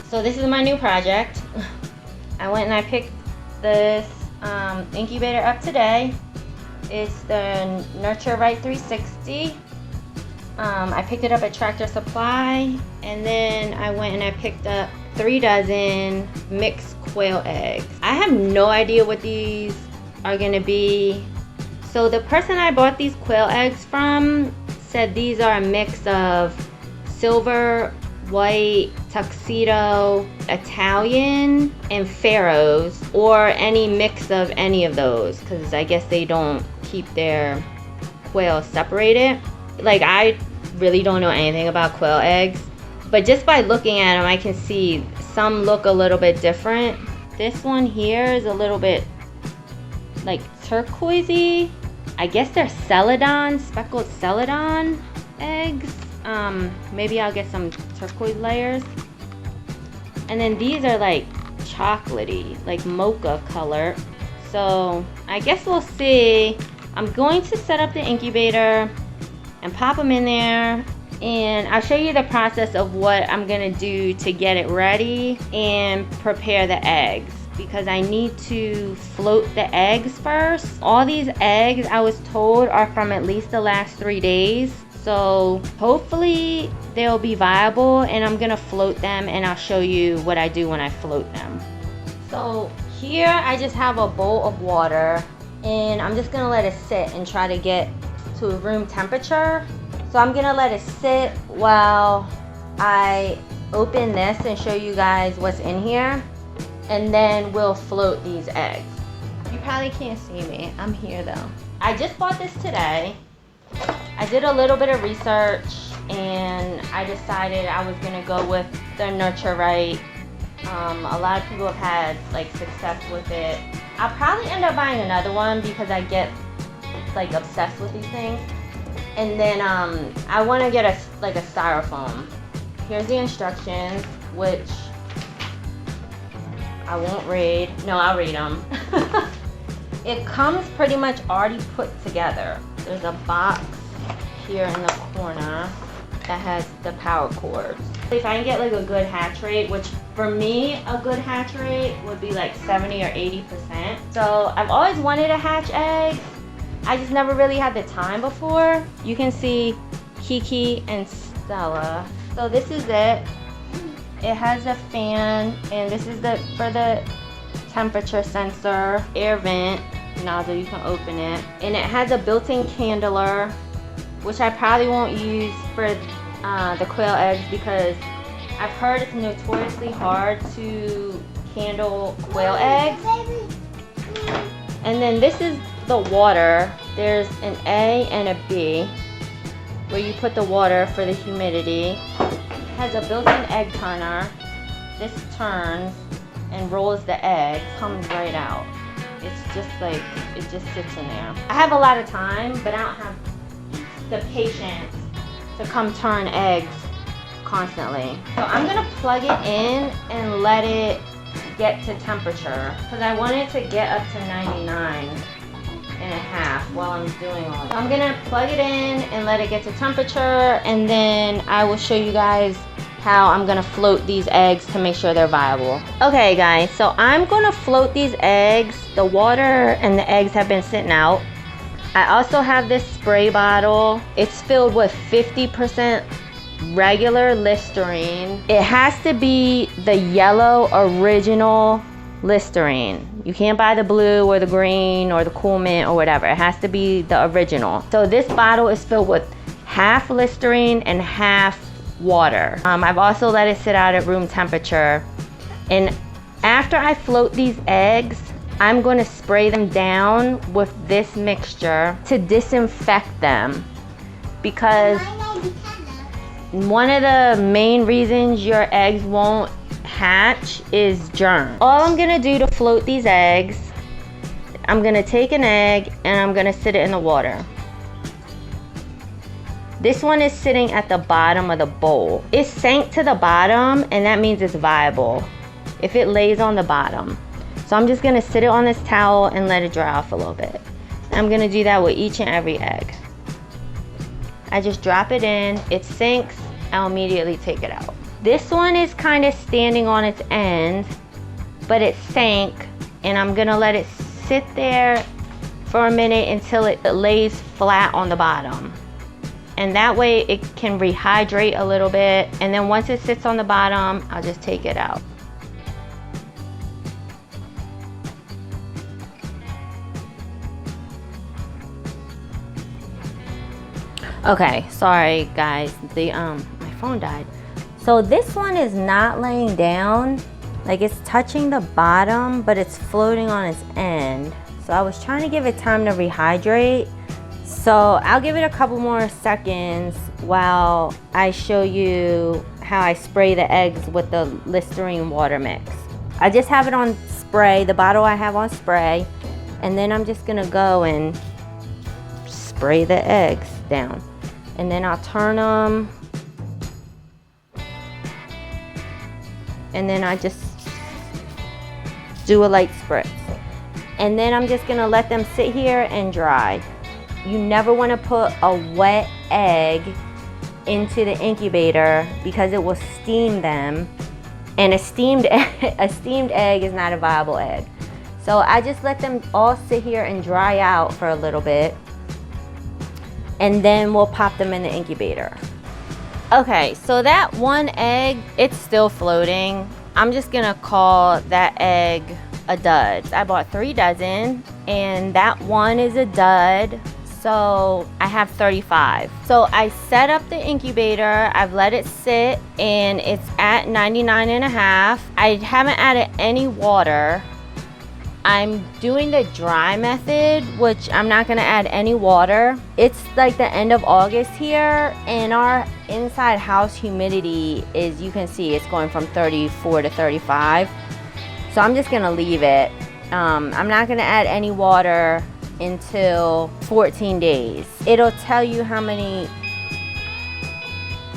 So this is my new project. I went and I picked this incubator up today. It's the Nurture Right 360. I picked it up at Tractor Supply, and then I went and I picked up 3 dozen mixed quail eggs. I have no idea what these are gonna be. So the person I bought these quail eggs from said these are a mix of silver, white, tuxedo, Italian, and pharaohs, or any mix of any of those, because I guess they don't keep their quail separated. Like, I really don't know anything about quail eggs, but just by looking at them I can see some look a little bit different. This one here is a little bit like turquoisey. I guess they're celadon, speckled celadon eggs. Maybe I'll get some turquoise layers. And then these are like chocolatey, like mocha color. So I guess we'll see. I'm going to set up the incubator and pop them in there, and I'll show you the process of what I'm gonna do to get it ready and prepare the eggs, because I need to float the eggs first. All these eggs, I was told, are from at least the last 3 days. So hopefully they'll be viable, and I'm gonna float them, and I'll show you what I do when I float them. So here I just have a bowl of water, and I'm just gonna let it sit and try to get to room temperature. So I'm gonna let it sit while I open this and show you guys what's in here, and then we'll float these eggs. You probably can't see me, I'm here though. I just bought this today. I did a little bit of research, and I decided I was gonna go with the Nurture Right. A lot of people have had like success with it. I'll probably end up buying another one because I get like obsessed with these things. And then I want to get a styrofoam. Here's the instructions, which I won't read. No, I'll read them. It comes pretty much already put together. There's a box here in the corner that has the power cords. If I can get like a good hatch rate, which for me a good hatch rate would be like 70 or 80%. So I've always wanted a hatch egg. I just never really had the time before. You can see Kiki and Stella. So this is it. It has a fan, and this is for the temperature sensor, air vent nozzle, you can open it. And it has a built-in candler, which I probably won't use for the quail eggs, because I've heard it's notoriously hard to candle quail eggs. And then this is the water. There's an A and a B where you put the water for the humidity. It has a built-in egg turner. This turns and rolls the egg, comes right out. It's just like, it just sits in there. I have a lot of time, but I don't have the patience to come turn eggs constantly. So I'm gonna plug it in and let it get to temperature, because I want it to get up to 99.5 while I'm doing all this. I'm gonna plug it in and let it get to temperature, and then I will show you guys how I'm gonna float these eggs to make sure they're viable. Okay guys, so I'm gonna float these eggs. The water and the eggs have been sitting out. I also have this spray bottle. It's filled with 50% regular Listerine. It has to be the yellow original Listerine. You can't buy the blue or the green or the Cool Mint or whatever. It has to be the original. So this bottle is filled with half Listerine and half water. I've also let it sit out at room temperature. And after I float these eggs, I'm going to spray them down with this mixture to disinfect them, because one of the main reasons your eggs won't hatch is germs. All I'm gonna do to float these eggs, I'm gonna take an egg and I'm gonna sit it in the water. This one is sitting at the bottom of the bowl. It sank to the bottom, and that means it's viable if it lays on the bottom. So I'm just gonna sit it on this towel and let it dry off a little bit. I'm gonna do that with each and every egg. I just drop it in, it sinks, I'll immediately take it out. This one is kind of standing on its end, but it sank, and I'm gonna let it sit there for a minute until it lays flat on the bottom. And that way it can rehydrate a little bit, and then once it sits on the bottom, I'll just take it out. Okay, sorry guys, my phone died. So this one is not laying down, like it's touching the bottom, but it's floating on its end. So I was trying to give it time to rehydrate. So I'll give it a couple more seconds while I show you how I spray the eggs with the Listerine water mix. I just have it on spray, the bottle I have on spray, and then I'm just gonna go and spray the eggs down. And then I'll turn them, and then I just do a light spritz. And then I'm just gonna let them sit here and dry. You never wanna put a wet egg into the incubator because it will steam them. And a steamed egg is not a viable egg. So I just let them all sit here and dry out for a little bit. And then we'll pop them in the incubator. Okay, so that one egg, it's still floating. I'm just gonna call that egg a dud. I bought 3 dozen, and that one is a dud. So I have 35. So I set up the incubator, I've let it sit, and it's at 99.5. I haven't added any water. I'm doing the dry method, which I'm not gonna add any water. It's like the end of August here, and our inside house humidity is, you can see it's going from 34 to 35. So I'm just gonna leave it. I'm not gonna add any water until 14 days. It'll tell you how many.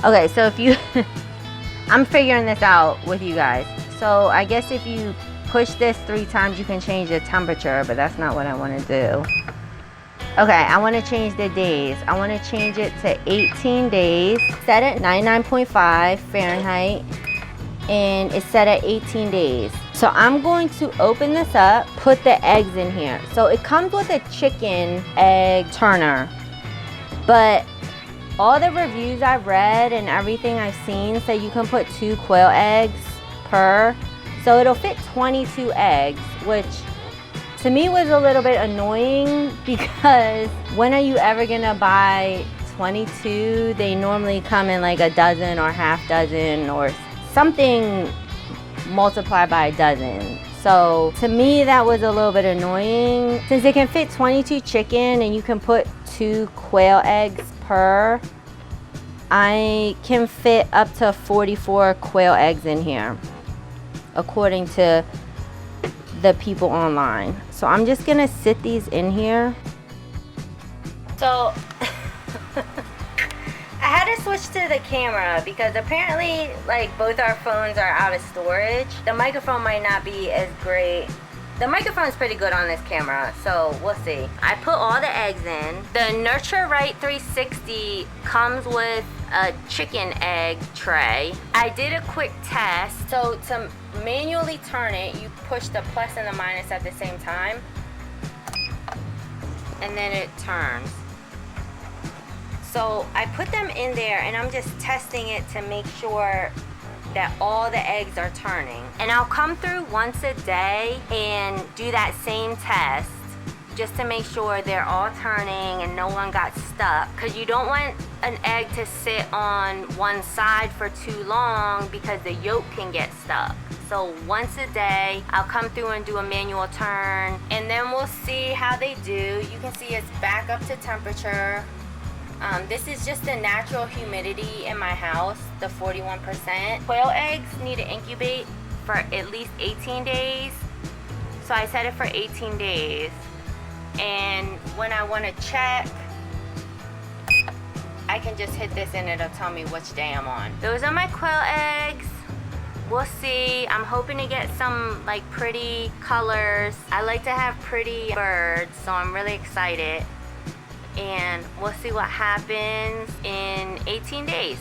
Okay, so if you, I'm figuring this out with you guys. So I guess if you push this 3 times, you can change the temperature, but that's not what I want to do. Okay, I want to change the days. I want to change it to 18 days. Set at 99.5 Fahrenheit, and it's set at 18 days. So I'm going to open this up, put the eggs in here. So it comes with a chicken egg turner, but all the reviews I've read and everything I've seen say you can put 2 quail eggs per. So it'll fit 22 eggs, which to me was a little bit annoying because when are you ever gonna buy 22? They normally come in like a dozen or half dozen or something multiplied by a dozen. So to me that was a little bit annoying. Since it can fit 22 chicken and you can put 2 quail eggs per, I can fit up to 44 quail eggs in here, according to the people online. So I'm just gonna sit these in here. So I had to switch to the camera because apparently like both our phones are out of storage. The microphone might not be as great. The microphone's pretty good on this camera, so we'll see. I put all the eggs in. The Nurture Right 360 comes with a chicken egg tray. I did a quick test. So to manually turn it, you push the plus and the minus at the same time, and then it turns. So I put them in there and I'm just testing it to make sure that all the eggs are turning. And I'll come through once a day and do that same test just to make sure they're all turning and no one got stuck. Because you don't want an egg to sit on one side for too long because the yolk can get stuck. So once a day, I'll come through and do a manual turn, and then we'll see how they do. You can see it's back up to temperature. This is just the natural humidity in my house, the 41%. Quail eggs need to incubate for at least 18 days. So I set it for 18 days. And when I want to check, I can just hit this and it'll tell me which day I'm on. Those are my quail eggs. We'll see. I'm hoping to get some like pretty colors. I like to have pretty birds, so I'm really excited. And we'll see what happens in 18 days.